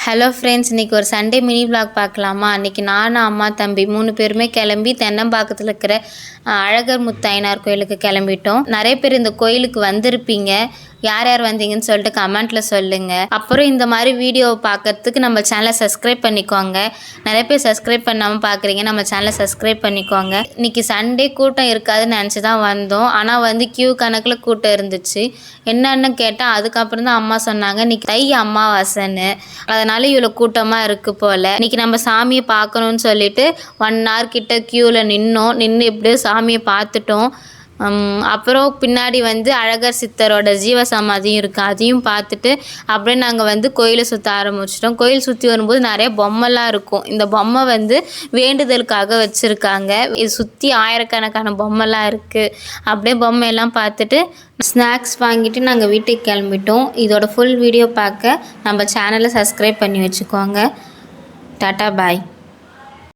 Hello friends, இன்றைக்கி ஒரு Sunday mini vlog பார்க்கலாமா? அன்றைக்கி நான், அம்மா, தம்பி 3 பேருமே கிளம்பி தென்னம்பாக்கத்தில் இருக்கிற அழகர் முத்தையனார் கோயிலுக்கு கிளம்பிட்டோம். நிறைய பேர் இந்த கோயிலுக்கு வந்திருப்பீங்க. யார் யார் வந்தீங்கன்னு சொல்லிட்டு கமெண்ட்டில் சொல்லுங்கள். அப்புறம் இந்த மாதிரி வீடியோவை பார்க்கறதுக்கு நம்ம சேனலை சப்ஸ்கிரைப் பண்ணிக்கோங்க. நிறைய பேர் சப்ஸ்கிரைப் பண்ணாமல் பார்க்குறீங்க, நம்ம சேனலை சப்ஸ்கிரைப் பண்ணிக்கோங்க. இன்றைக்கி சண்டே கூட்டம் இருக்காதுன்னு நினச்சி தான் வந்தோம். ஆனால் கியூ கணக்கில் கூட்டம் இருந்துச்சு. என்னன்னு கேட்டால் அதுக்கப்புறம் தான் அம்மா சொன்னாங்க, இன்றைக்கி தை அமாவாசைன்னு, அதனால இவ்வளோ கூட்டமாக இருக்குது போல். இன்றைக்கி நம்ம சாமியை பார்க்கணுன்னு சொல்லிட்டு 1 hour கிட்ட க்யூவில் நின்று எப்படியோ சாமியை பார்த்துட்டோம். அப்புறம் பின்னாடி அழகர் சித்தரோட ஜீவசமாதியும் இருக்குது, அதையும் பார்த்துட்டு அப்படியே நாங்கள் கோயிலை சுற்ற ஆரம்பிச்சிட்டோம். கோயில் சுற்றி வரும்போது நிறைய பொம்மைலாம் இருக்கும். இந்த பொம்மை வேண்டுதலுக்காக வச்சுருக்காங்க. இது சுற்றி ஆயிரக்கணக்கான பொம்மைலாம் இருக்குது. அப்படியே பொம்மையெல்லாம் பார்த்துட்டு ஸ்நாக்ஸ் வாங்கிட்டு நாங்கள் வீட்டுக்கு கிளம்பிட்டோம். இதோட ஃபுல் வீடியோ பார்க்க நம்ம சேனலை சப்ஸ்கிரைப் பண்ணி வச்சுக்கோங்க. டாட்டா பாய்.